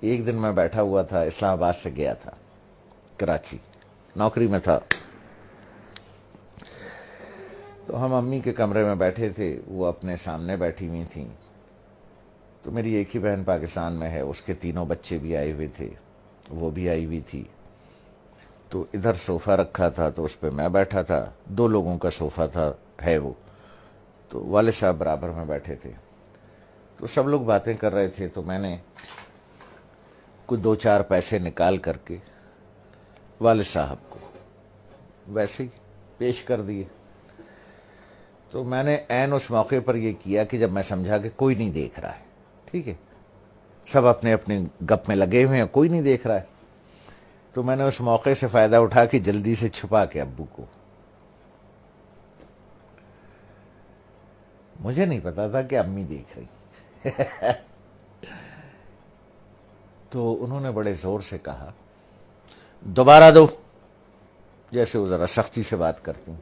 ایک دن میں بیٹھا ہوا تھا، اسلام آباد سے گیا تھا کراچی، نوکری میں تھا، تو ہم امی کے کمرے میں بیٹھے تھے، وہ اپنے سامنے بیٹھی ہوئی تھیں، تو میری ایک ہی بہن پاکستان میں ہے، اس کے تینوں بچے بھی آئے ہوئے تھے، وہ بھی آئی ہوئی تھی، تو ادھر صوفہ رکھا تھا تو اس پہ میں بیٹھا تھا، 2 لوگوں کا صوفہ تھا ہے وہ، تو والد صاحب برابر میں بیٹھے تھے، تو سب لوگ باتیں کر رہے تھے، تو میں نے کچھ 2-4 پیسے نکال کر کے والد صاحب کو ویسے ہی پیش کر دیے۔ تو میں نے عین اس موقع پر یہ کیا کہ جب میں سمجھا کہ کوئی نہیں دیکھ رہا ہے، ٹھیک ہے، سب اپنے اپنے گپ میں لگے ہوئے ہیں، کوئی نہیں دیکھ رہا ہے، تو میں نے اس موقع سے فائدہ اٹھا کے جلدی سے چھپا کے ابو کو، مجھے نہیں پتا تھا کہ امی دیکھ رہی تو انہوں نے بڑے زور سے کہا دوبارہ دو، جیسے وہ ذرا سختی سے بات کرتی ہیں،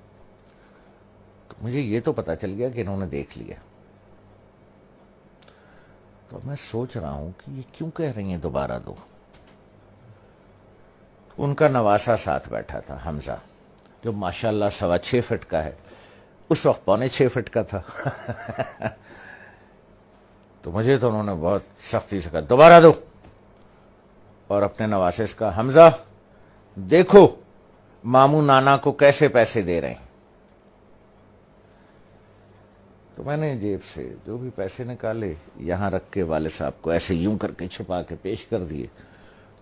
تو مجھے یہ تو پتا چل گیا کہ انہوں نے دیکھ لیا، تو میں سوچ رہا ہوں کہ یہ کیوں کہہ رہی ہیں دوبارہ دو۔ ان کا نواسا ساتھ بیٹھا تھا حمزہ، جو ماشاءاللہ 6.25 فٹ کا ہے، اس وقت 6.25 فٹ کا تھا تو مجھے تو انہوں نے بہت سختی سے کہا دوبارہ دو، اور اپنے نواسے سے کہا حمزہ دیکھو ماموں نانا کو کیسے پیسے دے رہے ہیں۔ تو میں نے جیب سے جو بھی پیسے نکالے یہاں رکھ کے والد صاحب کو ایسے یوں کر کے چھپا کے پیش کر دیے،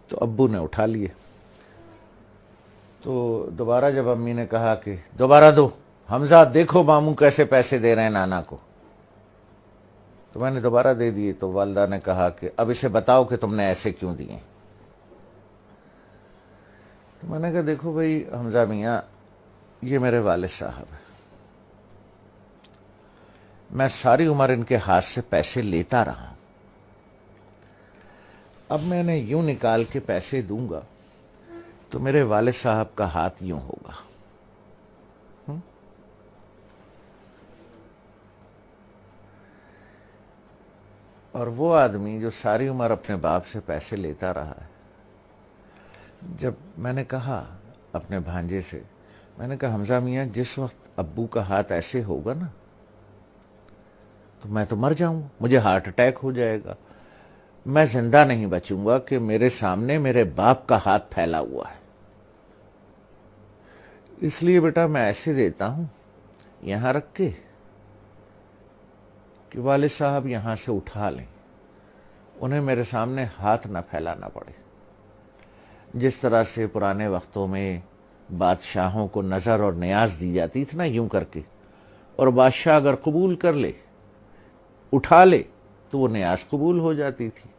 تو ابو نے اٹھا لیے۔ تو دوبارہ جب امی نے کہا کہ دوبارہ دو، حمزہ دیکھو ماموں کیسے پیسے دے رہے ہیں نانا کو، تو میں نے دوبارہ دے دیے، تو والدہ نے کہا کہ اب اسے بتاؤ کہ تم نے ایسے کیوں دیے۔ تو میں نے کہا دیکھو بھائی حمزہ میاں، یہ میرے والد صاحب ہیں، میں ساری عمر ان کے ہاتھ سے پیسے لیتا رہا ہوں، اب میں نے یوں نکال کے پیسے دوں گا تو میرے والد صاحب کا ہاتھ یوں ہوگا، اور وہ آدمی جو ساری عمر اپنے باپ سے پیسے لیتا رہا ہے، جب میں نے کہا اپنے بھانجے سے، میں نے کہا حمزہ میاں جس وقت ابو کا ہاتھ ایسے ہوگا نا تو میں تو مر جاؤں، مجھے ہارٹ اٹیک ہو جائے گا، میں زندہ نہیں بچوں گا کہ میرے سامنے میرے باپ کا ہاتھ پھیلا ہوا ہے، اس لیے بیٹا میں ایسے دیتا ہوں یہاں رکھ کے کہ والد صاحب یہاں سے اٹھا لیں، انہیں میرے سامنے ہاتھ نہ پھیلانا پڑے، جس طرح سے پرانے وقتوں میں بادشاہوں کو نظر اور نیاز دی جاتی تھی نا یوں کر کے، اور بادشاہ اگر قبول کر لے اٹھا لے تو وہ نیاز قبول ہو جاتی تھی،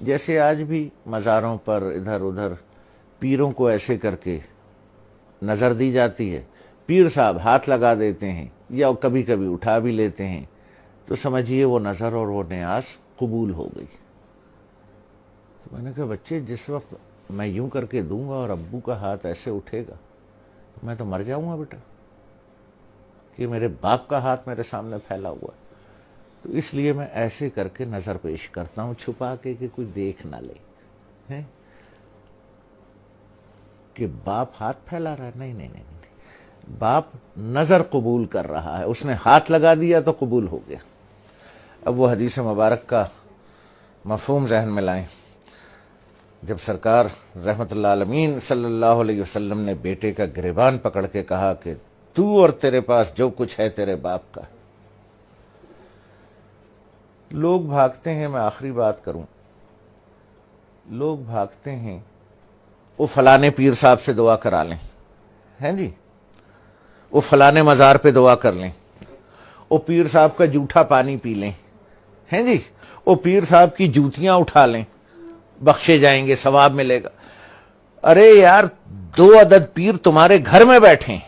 جیسے آج بھی مزاروں پر ادھر ادھر پیروں کو ایسے کر کے نظر دی جاتی ہے، پیر صاحب ہاتھ لگا دیتے ہیں یا کبھی کبھی اٹھا بھی لیتے ہیں، تو سمجھیے وہ نظر اور وہ نیاز قبول ہو گئی۔ تو میں نے کہا بچے جس وقت میں یوں کر کے دوں گا اور ابو کا ہاتھ ایسے اٹھے گا میں تو مر جاؤں گا بیٹا، کہ میرے باپ کا ہاتھ میرے سامنے پھیلا ہوا ہے، تو اس لیے میں ایسے کر کے نظر پیش کرتا ہوں چھپا کے کہ کوئی دیکھ نہ لے کہ باپ ہاتھ پھیلا رہا ہے، نہیں نہیں نہیں، باپ نظر قبول کر رہا ہے، اس نے ہاتھ لگا دیا تو قبول ہو گیا۔ اب وہ حدیث مبارک کا مفہوم ذہن میں لائیں، جب سرکار رحمت اللہ عالمین صلی اللہ علیہ وسلم نے بیٹے کا گریبان پکڑ کے کہا کہ تو اور تیرے پاس جو کچھ ہے تیرے باپ کا، لوگ بھاگتے ہیں، میں آخری بات کروں، لوگ بھاگتے ہیں وہ فلانے پیر صاحب سے دعا کرا لیں، ہیں جی، وہ فلانے مزار پہ دعا کر لیں، وہ پیر صاحب کا جھوٹا پانی پی لیں، ہیں جی، وہ پیر صاحب کی جوتیاں اٹھا لیں، بخشے جائیں گے، ثواب ملے گا۔ ارے یار 2 عدد پیر تمہارے گھر میں بیٹھے ہیں،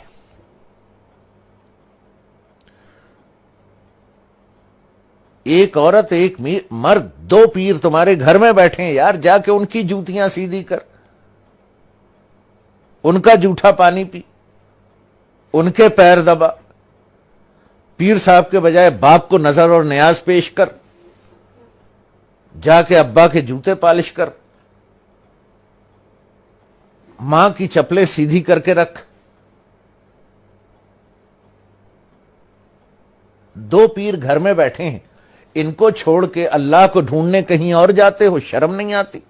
ایک عورت ایک مرد، 2 پیر تمہارے گھر میں بیٹھے ہیں یار، جا کے ان کی جوتیاں سیدھی کر، ان کا جھوٹا پانی پی، ان کے پیر دبا، پیر صاحب کے بجائے باپ کو نظر اور نیاز پیش کر، جا کے ابا کے جوتے پالش کر، ماں کی چپلیں سیدھی کر کے رکھ۔ دو پیر گھر میں بیٹھے ہیں، ان کو چھوڑ کے اللہ کو ڈھونڈنے کہیں اور جاتے ہو، شرم نہیں آتی؟